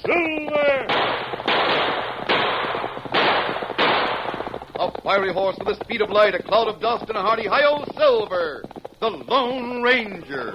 Silver! A fiery horse with the speed of light, a cloud of dust, and a hearty hi-yo, Silver, the Lone Ranger.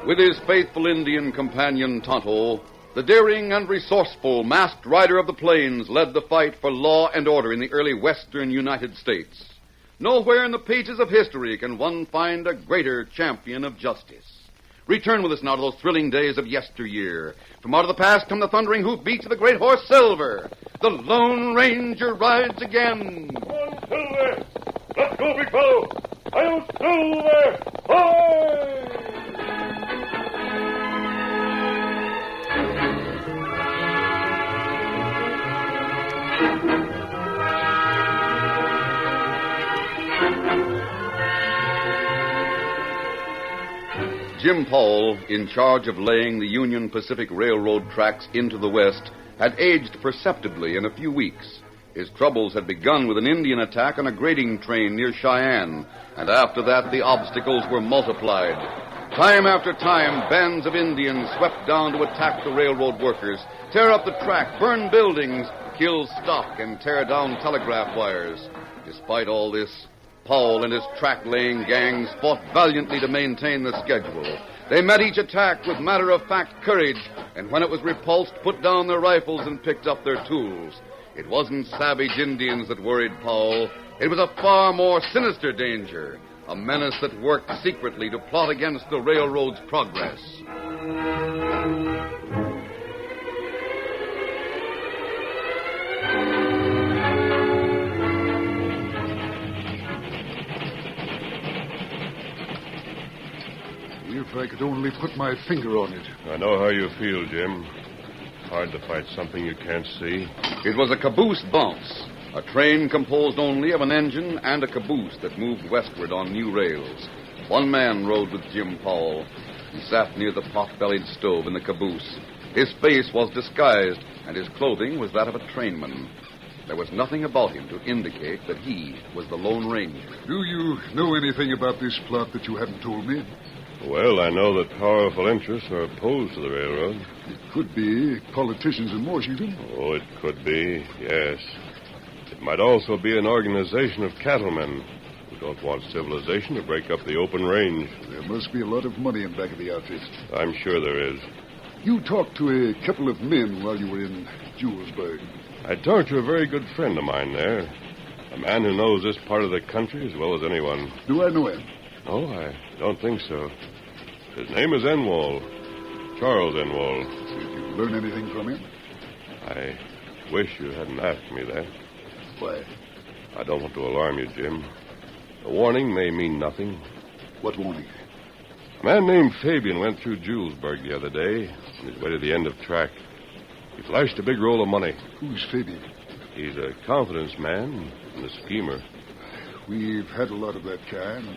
With his faithful Indian companion Tonto, the daring and resourceful masked rider of the plains led the fight for law and order in the early western United States. Nowhere in the pages of history can one find a greater champion of justice. Return with us now to those thrilling days of yesteryear. From out of the past come the thundering hoofbeats of the great horse Silver. The Lone Ranger rides again. Come on, Silver! Let's go, big fellow! I'll Silver! Hi! Jim Powell, in charge of laying the Union Pacific Railroad tracks into the West, had aged perceptibly in a few weeks. His troubles had begun with an Indian attack on a grading train near Cheyenne, and after that the obstacles were multiplied. Time after time, bands of Indians swept down to attack the railroad workers, tear up the track, burn buildings, kill stock, and tear down telegraph wires. Despite all this, Powell and his track-laying gangs fought valiantly to maintain the schedule. They met each attack with matter-of-fact courage, and when it was repulsed, put down their rifles and picked up their tools. It wasn't savage Indians that worried Powell. It was a far more sinister danger, a menace that worked secretly to plot against the railroad's progress. If I could only put my finger on it. I know how you feel, Jim. Hard to fight something you can't see. It was a caboose bounce, a train composed only of an engine and a caboose that moved westward on new rails. One man rode with Jim Powell. He sat near the pot-bellied stove in the caboose. His face was disguised, and his clothing was that of a trainman. There was nothing about him to indicate that he was the Lone Ranger. Do you know anything about this plot that you haven't told me? Well, I know that powerful interests are opposed to the railroad. It could be politicians in Washington. Oh, it could be, yes. It might also be an organization of cattlemen who don't want civilization to break up the open range. There must be a lot of money in back of the outfit. I'm sure there is. You talked to a couple of men while you were in Julesburg. I talked to a very good friend of mine there. A man who knows this part of the country as well as anyone. Do I know him? Oh, I don't think so. His name is Enwall. Charles Enwall. Did you learn anything from him? I wish you hadn't asked me that. Why? I don't want to alarm you, Jim. A warning may mean nothing. What warning? A man named Fabian went through Julesburg the other day on his way to the end of track. He flashed a big roll of money. Who's Fabian? He's a confidence man and a schemer. We've had a lot of that kind.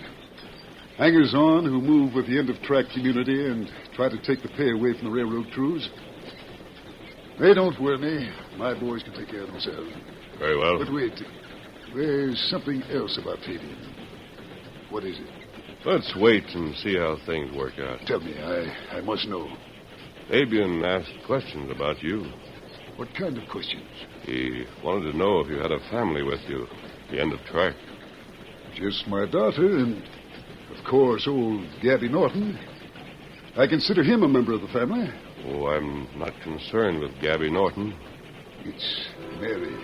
Hangers-on who move with the end-of-track community and try to take the pay away from the railroad crews. They don't worry me. My boys can take care of themselves. Very well. But wait. There's something else about Fabian. What is it? Let's wait and see how things work out. Tell me. I must know. Fabian asked questions about you. What kind of questions? He wanted to know if you had a family with you at the end of track. Just my daughter and, of course, old Gabby Norton. I consider him a member of the family. Oh, I'm not concerned with Gabby Norton. It's Mary.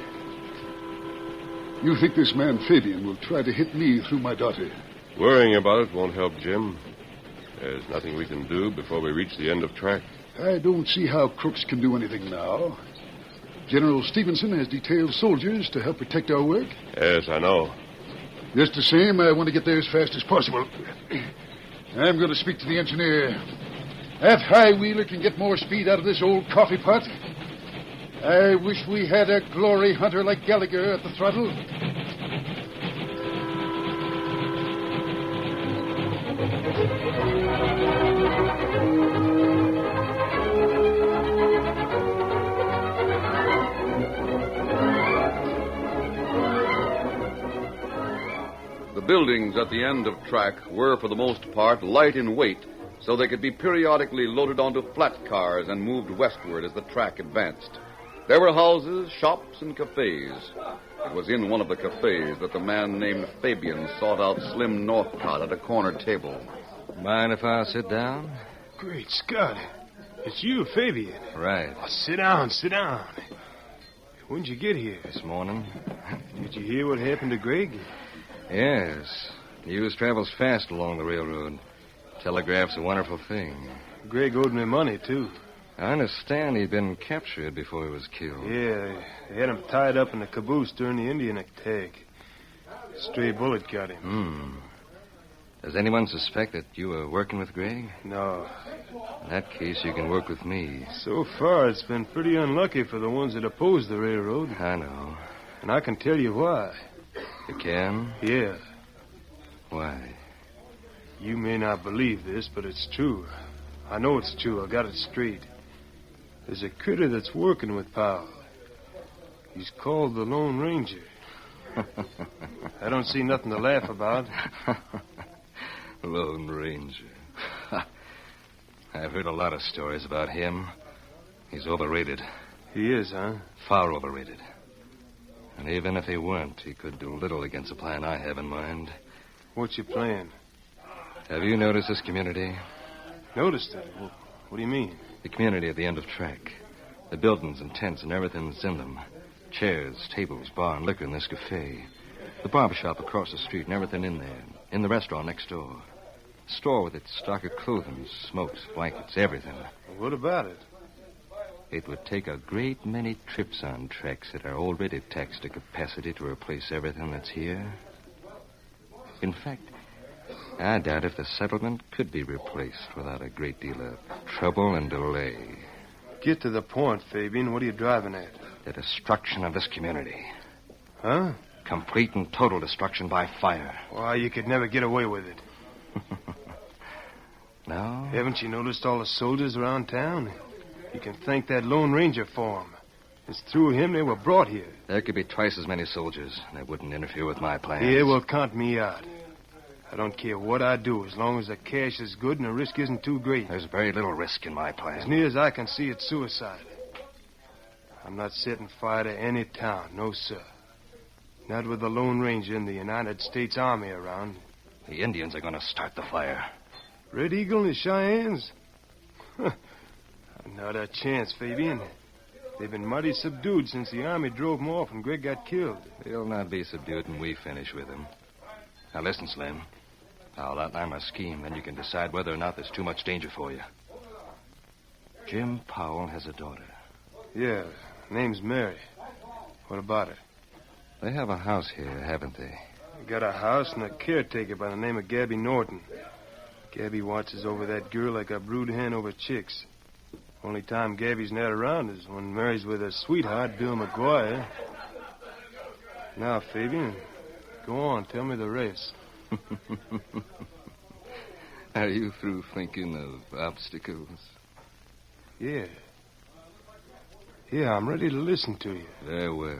You think this man Fabian will try to hit me through my daughter? Worrying about it won't help Jim. There's nothing we can do before we reach the end of track. I don't see how crooks can do anything now. General Stevenson has detailed soldiers to help protect our work. Yes, I know. Just the same, I want to get there as fast as possible. I'm going to speak to the engineer. That high-wheeler can get more speed out of this old coffee pot. I wish we had a glory hunter like Gallagher at the throttle. The buildings at the end of track were, for the most part, light in weight, so they could be periodically loaded onto flat cars and moved westward as the track advanced. There were houses, shops, and cafes. It was in one of the cafes that the man named Fabian sought out Slim Northcott at a corner table. Mind if I sit down? Great Scott. It's you, Fabian. Right. Oh, sit down. When'd you get here? This morning. Did you hear what happened to Greg? Yes. News travels fast along the railroad. Telegraph's a wonderful thing. Greg owed me money, too. I understand he'd been captured before he was killed. Yeah, they had him tied up in the caboose during the Indian attack. A stray bullet got him. Does anyone suspect that you were working with Greg? No. In that case, you can work with me. So far, it's been pretty unlucky for the ones that oppose the railroad. I know. And I can tell you why. You can? Yeah. Why? You may not believe this, but it's true. I know it's true. I got it straight. There's a critter that's working with Powell. He's called the Lone Ranger. I don't see nothing to laugh about. Lone Ranger. I've heard a lot of stories about him. He's overrated. He is, huh? Far overrated. And even if he weren't, he could do little against the plan I have in mind. What's your plan? Have you noticed this community? Noticed it? What do you mean? The community at the end of track. The buildings and tents and everything that's in them. Chairs, tables, bar, and liquor in this cafe. The barber shop across the street and everything in there. In the restaurant next door. The store with its stock of clothing, smokes, blankets, everything. What about it? It would take a great many trips on tracks that are already taxed to capacity to replace everything that's here. In fact, I doubt if the settlement could be replaced without a great deal of trouble and delay. Get to the point, Fabian. What are you driving at? The destruction of this community. Huh? Complete and total destruction by fire. Why, you could never get away with it. No? Haven't you noticed all the soldiers around town? You can thank that Lone Ranger for 'em. It's through him they were brought here. There could be twice as many soldiers. They wouldn't interfere with my plans. Yeah, well, count me out. I don't care what I do as long as the cash is good and the risk isn't too great. There's very little risk in my plan. As near as I can see, it's suicide. I'm not setting fire to any town, no, sir. Not with the Lone Ranger and the United States Army around. The Indians are going to start the fire. Red Eagle and the Cheyennes? Not a chance, Fabian. They've been mighty subdued since the Army drove them off and Greg got killed. They'll not be subdued when we finish with them. Now, listen, Slim. I'll outline my scheme, then you can decide whether or not there's too much danger for you. Jim Powell has a daughter. Yeah, name's Mary. What about her? They have a house here, haven't they? They got a house and a caretaker by the name of Gabby Norton. Gabby watches over that girl like a brood hen over chicks. Only time Gabby's not around is when Mary's with her sweetheart, Bill McGuire. Now, Fabian, go on. Tell me the rest. Are you through thinking of obstacles? Yeah. Yeah, I'm ready to listen to you. Very well.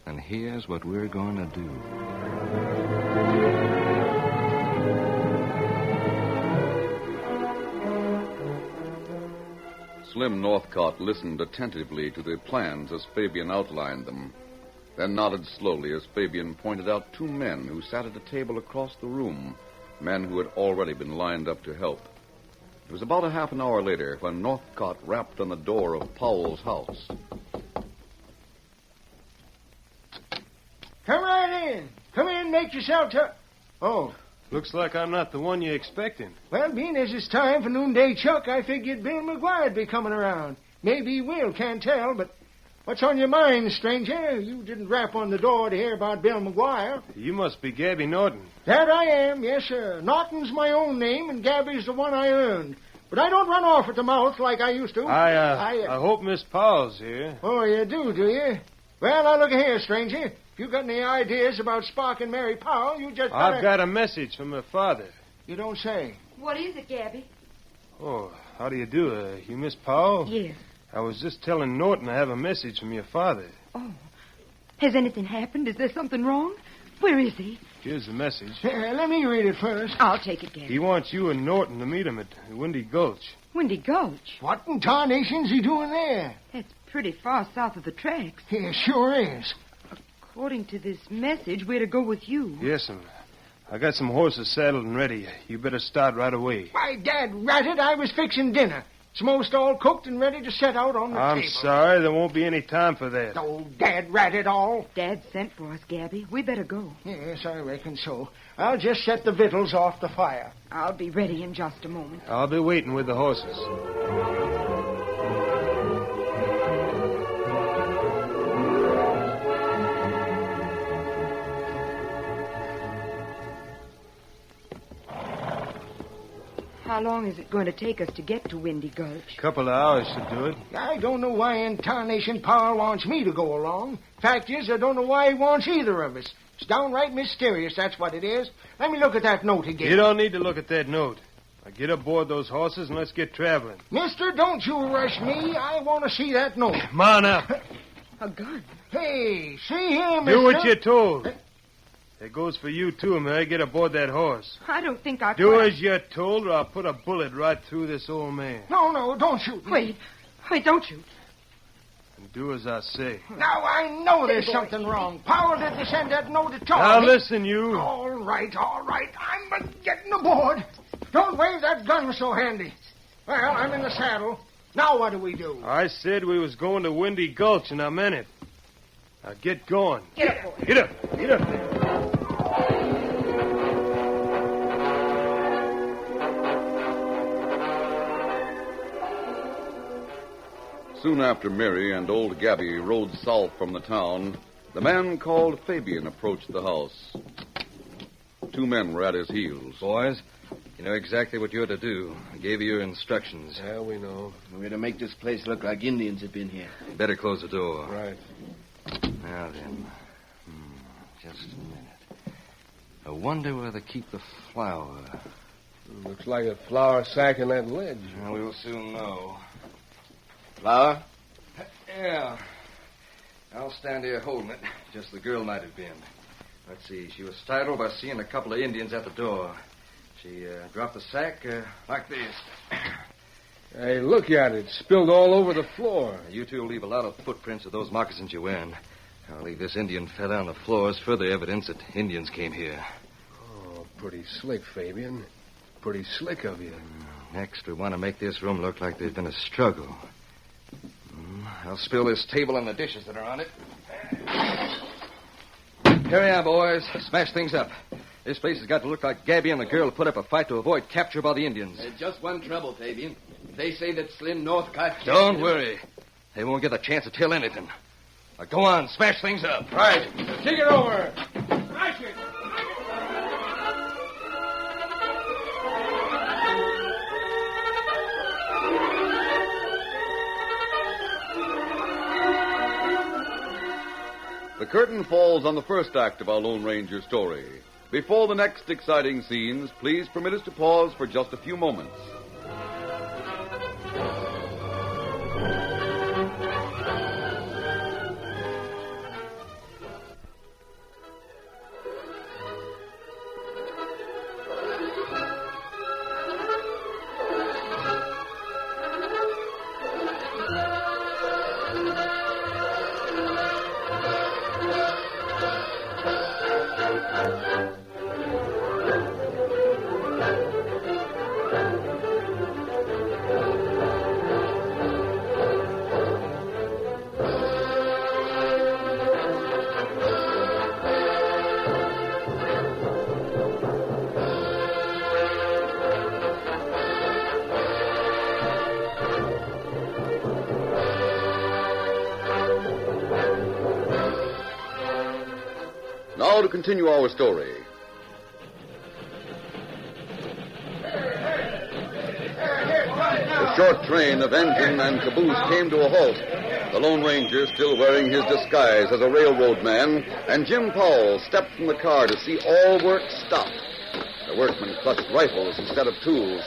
And here's what we're going to do. Slim Northcott listened attentively to the plans as Fabian outlined them, then nodded slowly as Fabian pointed out two men who sat at a table across the room, men who had already been lined up to help. It was about a half an hour later when Northcott rapped on the door of Powell's house. Come right in. Come in, make yourself Oh, Looks like I'm not the one you're expecting. well, being as it's time for noonday chuck, I figured Bill McGuire'd be coming around. Maybe he will, can't tell, but what's on your mind, stranger? You didn't rap on the door to hear about Bill McGuire. You must be Gabby Norton. That I am, yes, sir. Norton's my own name, and Gabby's the one I earned. But I don't run off at the mouth like I used to. I hope Miss Powell's here. Oh, you do you? Well, now look here, stranger. If you got any ideas about Spock and Mary Powell, you just gotta... I've got a message from her father. You don't say. What is it, Gabby? Oh, how do you do? You Miss Powell? Yes. I was just telling Norton I have a message from your father. Oh. Has anything happened? Is there something wrong? Where is he? Here's the message. Let me read it first. I'll take it, Gabby. He wants you and Norton to meet him at Windy Gulch. Windy Gulch? What in tarnation's he doing there? That's pretty far south of the tracks. Yeah, sure is. According to this message, we're to go with you. Yes, sir. I got some horses saddled and ready. You better start right away. Why, Dad ratted, I was fixing dinner. It's most all cooked and ready to set out on the I'm table. sorry, there won't be any time for that. Oh, Dad ratted all. Dad sent for us, Gabby. We better go. Yes, I reckon so. I'll just set the victuals off the fire. I'll be ready in just a moment. I'll be waiting with the horses. How long is it going to take us to get to Windy Gulch? Couple of hours should do it. I don't know why in tarnation Powell wants me to go along. Fact is, I don't know why he wants either of us. It's downright mysterious, that's what it is. Let me look at that note again. You don't need to look at that note. Now get aboard those horses and let's get traveling. Mister, don't you rush me. I want to see that note. Come on up. A gun. Hey, see here, mister. Do what you're told. That goes for you, too, Mary. Get aboard that horse. I don't think I Do could. as you're told, or I'll put a bullet right through this old man. No, don't shoot me. Wait, don't shoot. And do as I say. Now, I know there's something wrong. Powell didn't send that note at all. Now, listen, you. All right. I'm getting aboard. Don't wave that gun so handy. Well, I'm in the saddle. Now what do we do? I said we was going to Windy Gulch, and I meant it. Now, get going. Get up, boy. Get up. Get up there. Soon after Mary and old Gabby rode south from the town, the man called Fabian approached the house. Two men were at his heels. Boys, you know exactly what you're to do. I gave you your instructions. Yeah, we know. We're to make this place look like Indians have been here. Better close the door. Right. Now then. Just a minute. I wonder where they keep the flour. Looks like a flour sack in that ledge. Well, we'll soon know. Flour? Yeah. I'll stand here holding it. Just the girl might have been. Let's see. She was startled by seeing a couple of Indians at the door. She dropped the sack like this. Hey, look at it. Spilled all over the floor. You two will leave a lot of footprints of those moccasins you're wearing. I'll leave this Indian feather on the floor as further evidence that Indians came here. Oh, pretty slick, Fabian. Pretty slick of you. Next, we want to make this room look like there's been a struggle. I'll spill this table and the dishes that are on it. Carry on, boys. Smash things up. This place has got to look like Gabby and the girl put up a fight to avoid capture by the Indians. Just one trouble, Fabian. They say that Slim Northcott... Don't worry. They won't get a chance to tell anything. Now, go on, smash things up. Right. Take it over. The curtain falls on the first act of our Lone Ranger story. Before the next exciting scenes, please permit us to pause for just a few moments. Now to continue our story. The short train of engine and caboose came to a halt. The Lone Ranger still wearing his disguise as a railroad man, and Jim Powell stepped from the car to see all work stop. The workmen clutched rifles instead of tools.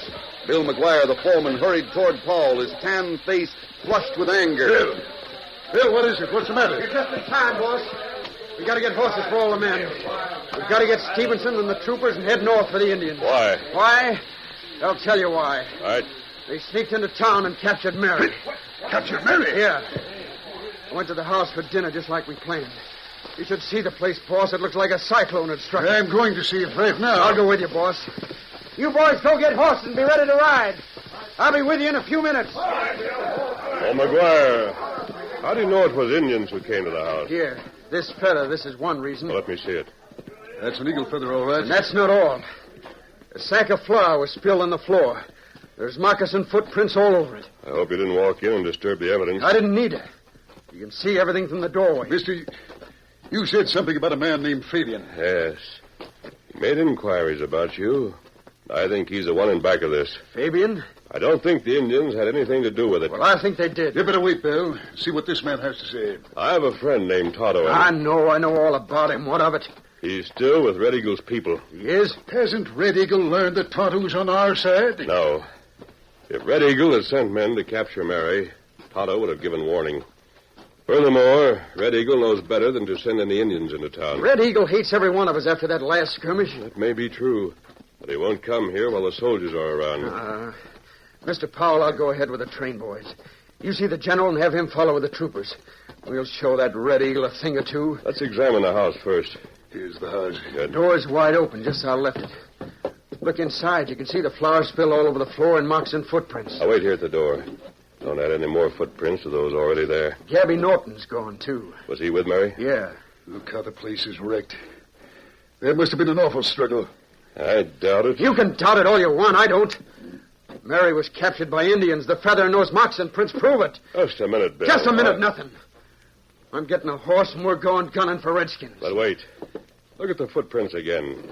Bill McGuire, the foreman, hurried toward Powell, his tanned face flushed with anger. Bill, what is it? What's the matter? You're just in time, boss. We got to get horses for all the men. We've got to get Stevenson and the troopers and head north for the Indians. Why? Why? I'll tell you why. All right. They sneaked into town and captured Mary. Captured Mary? Yeah. I went to the house for dinner just like we planned. You should see the place, boss. It looks like a cyclone had struck. I'm going to see it right now. I'll go with you, boss. You boys go get horses and be ready to ride. I'll be with you in a few minutes. Oh, McGuire, how do you know it was Indians who came to the house? Here, this feather, this is one reason. Well, let me see it. That's an eagle feather, all right. And that's not all. A sack of flour was spilled on the floor. There's moccasin footprints all over it. I hope you didn't walk in and disturb the evidence. I didn't need it. You can see everything from the doorway. Mister, you said something about a man named Fabian. Yes. He made inquiries about you. I think he's the one in back of this. Fabian? I don't think the Indians had anything to do with it. Well, I think they did. You better wait, Bill. See what this man has to say. I have a friend named Tonto. I know all about him. What of it? He's still with Red Eagle's people. He is? Hasn't Red Eagle learned that Tonto's on our side? No. If Red Eagle had sent men to capture Mary, Tonto would have given warning. Furthermore, Red Eagle knows better than to send any Indians into town. Red Eagle hates every one of us after that last skirmish. That may be true, but he won't come here while the soldiers are around. Mr. Powell, I'll go ahead with the train boys. You see the general and have him follow with the troopers. We'll show that Red Eagle a thing or two. Let's examine the house first. Here's the house. Good. The door's wide open, just as I left it. Look inside. You can see the flour spill all over the floor and moccasin footprints. I'll wait here at the door. Don't add any more footprints to those already there. Gabby Norton's gone, too. Was he with Mary? Yeah. Look how the place is wrecked. There must have been an awful struggle. I doubt it. You can doubt it all you want. I don't. Mary was captured by Indians. The feather and those moccasin prints prove it. Just a minute, Bill. Just a minute, nothing. I'm getting a horse and we're going gunning for Redskins. But wait. Look at the footprints again.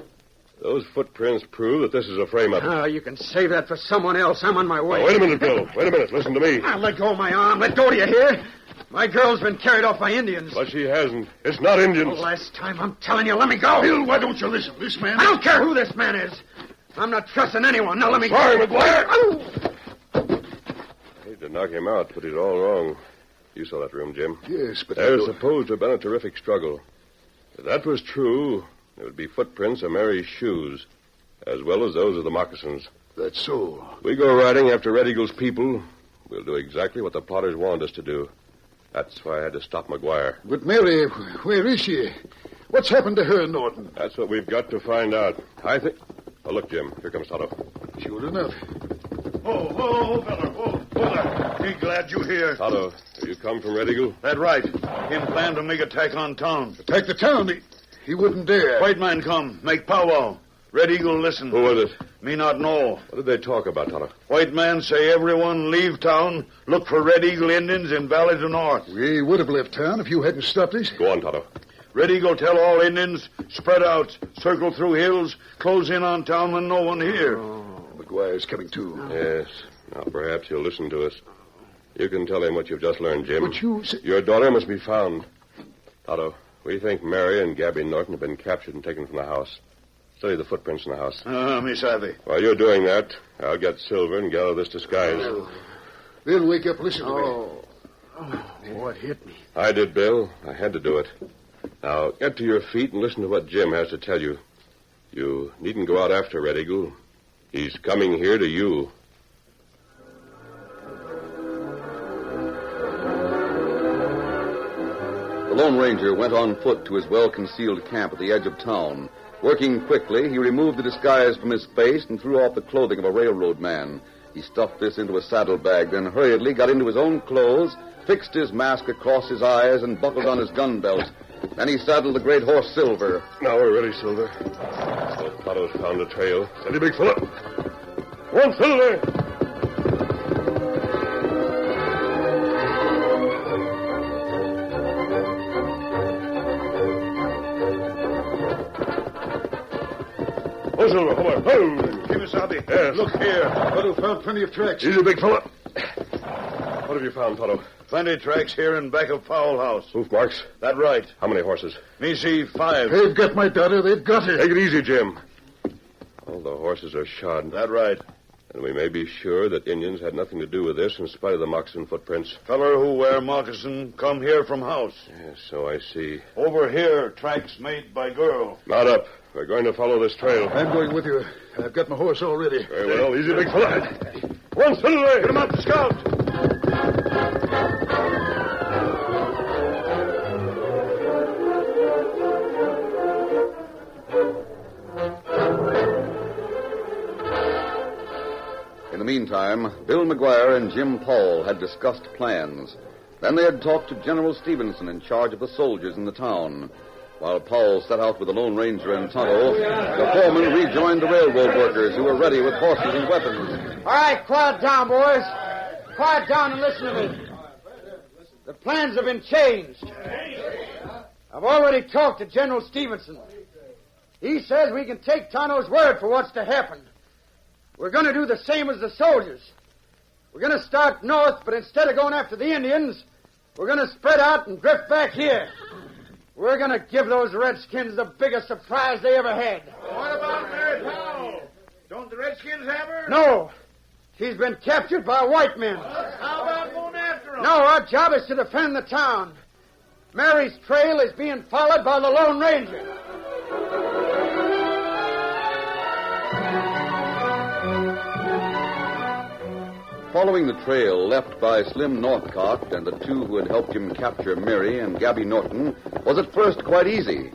Those footprints prove that this is a frame-up. Oh, you can save that for someone else. I'm on my way. Oh, wait a minute, Bill. Wait a minute. Listen to me. Now, let go of my arm. Let go, do you hear? My girl's been carried off by Indians. But she hasn't. It's not Indians. The last time I'm telling you, let me go. Bill, why don't you listen? This man... I don't care who this man is. I'm not trusting anyone. Now, let me Sorry, go. McGuire. Oh! I hate to knock him out, but he's all wrong. You saw that room, Jim. Yes, but... There's supposed to have been a terrific struggle. If that was true, there would be footprints of Mary's shoes, as well as those of the moccasins. That's so. We go riding after Red Eagle's people. We'll do exactly what the plotters wanted us to do. That's why I had to stop McGuire. But Mary, where is she? What's happened to her, Norton? That's what we've got to find out. I think... Oh, look, Jim. Here comes Tonto. Sure enough. Oh, fella. Oh, there. Be glad you're here. Tonto, have you come from Red Eagle? That right. Him plan to make attack on town. Attack the town? He wouldn't dare. White man come. Make powwow. Red Eagle listen. Who was it? Me not know. What did they talk about, Tonto? White man say everyone leave town, look for Red Eagle Indians in Valley to North. We would have left town if you hadn't stopped us. Go on, Tonto. Red Eagle tell all Indians, spread out, circle through hills, close in on town when no one here. Oh, McGuire's coming too. Yes. Now, perhaps he'll listen to us. You can tell him what you've just learned, Jim. But you... Your daughter must be found. Tonto, We think Mary and Gabby Norton have been captured and taken from the house. Study the footprints in the house. Me savvy. While you're doing that, I'll get Silver and gather this disguise. Bill, wake up. Listen to me. What hit me? I did, Bill. I had to do it. Now, get to your feet and listen to what Jim has to tell you. You needn't go out after Red Eagle. He's coming here to you. The Lone Ranger went on foot to his well-concealed camp at the edge of town. Working quickly, he removed the disguise from his face and threw off the clothing of a railroad man. He stuffed this into a saddlebag, then hurriedly got into his own clothes, fixed his mask across his eyes, and buckled on his gun belt. Then he saddled the great horse Silver. Now we're ready, Silver. So Otto's found the trail. Steady, big fella. One, Silver! Oh, Silver, come on. Oh! Kimasabi. Yes. Look here. Otto found plenty of tracks. Easy, big fella. What have you found, Otto? Plenty tracks here in back of Fowl House. Hoof marks? That right. How many horses? Me see 5. They've got my daughter. They've got her. Take it easy, Jim. All the horses are shod. That right. And we may be sure that Indians had nothing to do with this in spite of the moccasin footprints. Feller who wear moccasin come here from house. Yes, so I see. Over here, tracks made by girl. Mount up. We're going to follow this trail. I'm going with you. I've got my horse all ready. Very well. Easy, big fella. One, Silver. Get him up, Scout. In the meantime, Bill McGuire and Jim Paul had discussed plans. Then they had talked to General Stevenson in charge of the soldiers in the town. While Paul set out with the Lone Ranger and Tonto, the foreman rejoined the railroad workers who were ready with horses and weapons. All right, quiet down, boys. Quiet down and listen to me. The plans have been changed. I've already talked to General Stevenson. He says we can take Tonto's word for what's to happen. We're going to do the same as the soldiers. We're going to start north, but instead of going after the Indians, we're going to spread out and drift back here. We're going to give those Redskins the biggest surprise they ever had. What about Mary Powell? Don't the Redskins have her? No. She's been captured by white men. How about going after them? No, our job is to defend the town. Mary's trail is being followed by the Lone Ranger. Following the trail left by Slim Northcott and the two who had helped him capture Mary and Gabby Norton was at first quite easy.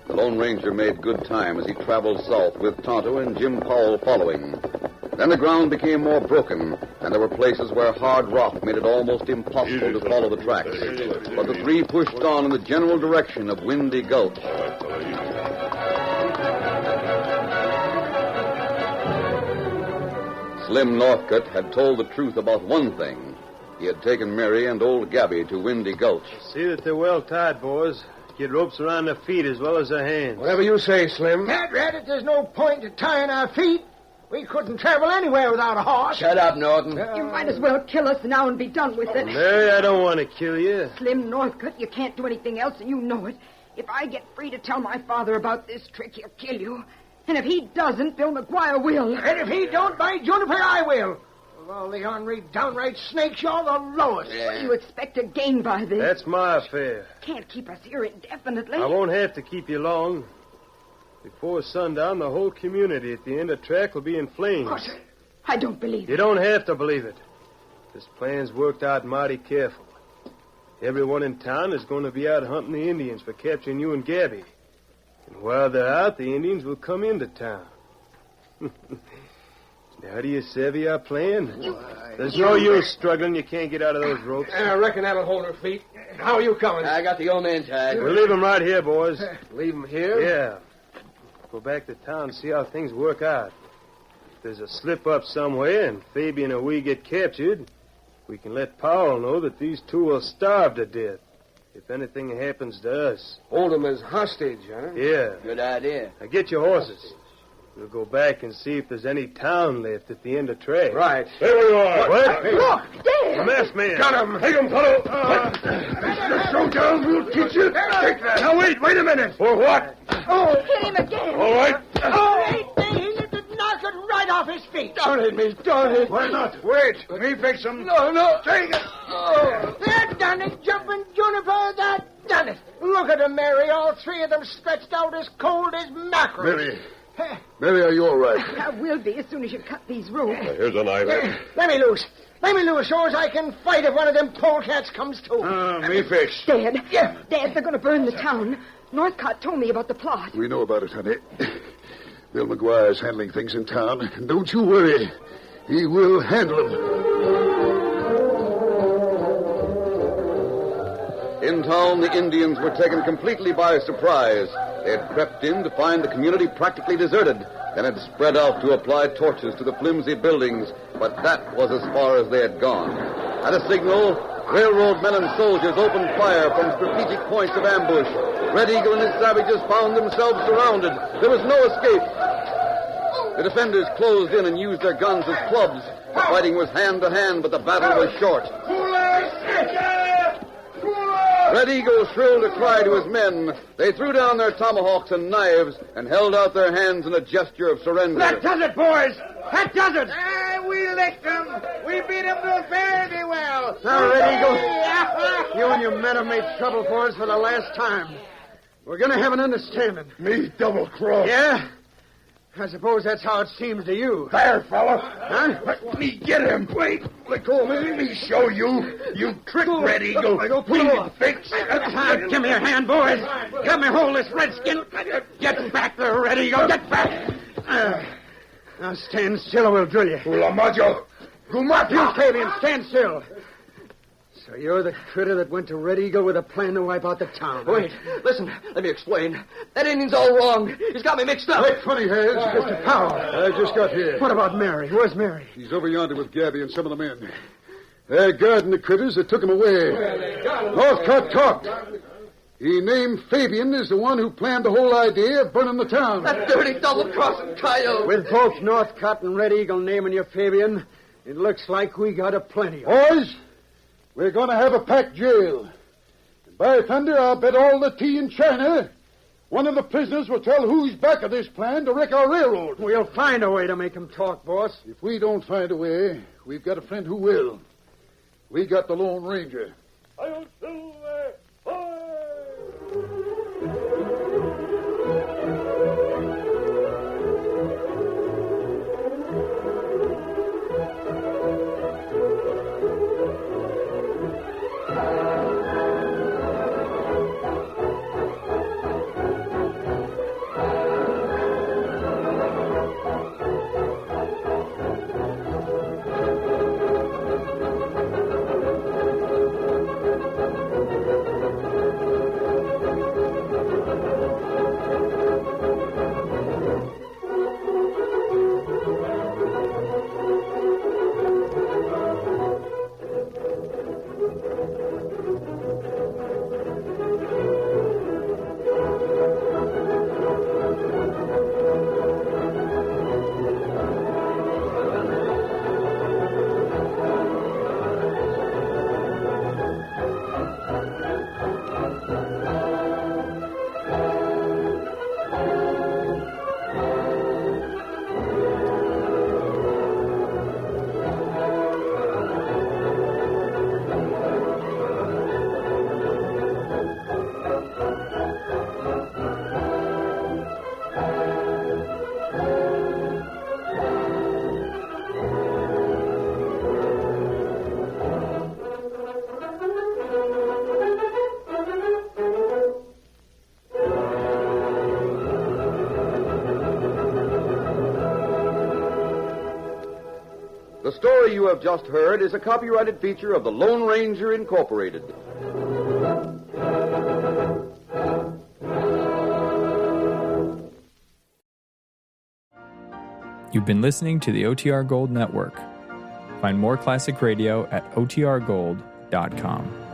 The Lone Ranger made good time as he traveled south with Tonto and Jim Powell following. Then the ground became more broken, and there were places where hard rock made it almost impossible to follow the tracks. But the three pushed on in the general direction of Windy Gulch. Slim Northcott had told the truth about one thing. He had taken Mary and old Gabby to Windy Gulch. See that they're well tied, boys. Get ropes around their feet as well as their hands. Whatever you say, Slim. Dad, Reddit, there's no point in tying our feet. We couldn't travel anywhere without a horse. Shut up, Norton. You might as well kill us now and be done with it. Mary, I don't want to kill you. Slim Northcott, you can't do anything else, and you know it. If I get free to tell my father about this trick, he'll kill you. And if he doesn't, Bill McGuire will. And if he don't, by Juniper, I will. Of all the ornery, downright snakes, you're the lowest. What do you expect to gain by this? That's my affair. Can't keep us here indefinitely. I won't have to keep you long. Before sundown, the whole community at the end of the track will be in flames. What? I don't believe You it. don't have to believe it. This plan's worked out mighty careful. Everyone in town is going to be out hunting the Indians for capturing you and Gabby. And while they're out, the Indians will come into town. Now, do you savvy our plan? There's no use struggling. You can't get out of those ropes. I reckon that'll hold her feet. How are you coming? I got the old man tied. We'll leave them right here, boys. Leave him here? Yeah. Go back to town and see how things work out. If there's a slip-up somewhere and Fabian or we get captured, we can let Powell know that these two will starve to death if anything happens to us. Hold him as hostage, huh? Yeah. Good idea. Now get your horses. We'll go back and see if there's any town left at the end of track. Right. There you are. What? Look, there! The masked man. Got him. Take him, fellow. This is a showdown. We'll teach you. Take that. Now, wait a minute. For what? Oh, hit him again. All right. Oh, he knock it right off his feet. Don't hit me. Don't hit me. Why not? Wait. Me fix him. No. Take it. Oh, that done it, Jumping Juniper. That done it. Look at them, Mary. All three of them stretched out as cold as mackerel. Mary, are you all right? I will be as soon as you cut these ropes. Now, here's a knife. Let me loose. Let me loose, so as I can fight if one of them polecats comes to. Me fix. Dad, Dad, they're going to burn the town. Northcott told me about the plot. We know about it, honey. Bill McGuire's handling things in town. And don't you worry. He will handle them. In town, the Indians were taken completely by surprise. They had crept in to find the community practically deserted, and had spread out to apply torches to the flimsy buildings, but that was as far as they had gone. At a signal, railroad men and soldiers opened fire from strategic points of ambush. Red Eagle and his savages found themselves surrounded. There was no escape. The defenders closed in and used their guns as clubs. The fighting was hand to hand, but the battle was short. Red Eagle shrilled a cry to his men. They threw down their tomahawks and knives and held out their hands in a gesture of surrender. That does it, boys. That does it. We licked them. We beat them very well. Now, Red Eagle, you and your men have made trouble for us for the last time. We're going to have an understanding. Me double-cross. Yeah? I suppose that's how it seems to you. There, fella. Huh? Let me get him. Wait. Let go of me. Let me show you. You trick Red Eagle. Go pull him off. Fix. Give me your hand, boys. Help me hold this redskin. Get back there, Red Eagle. Get back. Now stand still or we'll drill you. Ulamajo. Gumata. You, Fabian, stand still. So you're the critter that went to Red Eagle with a plan to wipe out the town. Wait, listen, let me explain. That Indian's all wrong. He's got me mixed up. Wait, funny heads. Mr. Powell. I just got here. What about Mary? Where's Mary? He's over yonder with Gabby and some of the men. They're guarding the critters that took him away. Northcott talked. He named Fabian as the one who planned the whole idea of burning the town. That dirty double-crossing coyote. With both Northcott and Red Eagle naming you Fabian, it looks like we got a plenty of Boys, we're going to have a packed jail. And by thunder, I'll bet all the tea in China one of the prisoners will tell who's back of this plan to wreck our railroad. We'll find a way to make him talk, boss. If we don't find a way, we've got a friend who will. We got the Lone Ranger. The story you have just heard is a copyrighted feature of the Lone Ranger Incorporated. You've been listening to the OTR Gold Network. Find more classic radio at otrgold.com.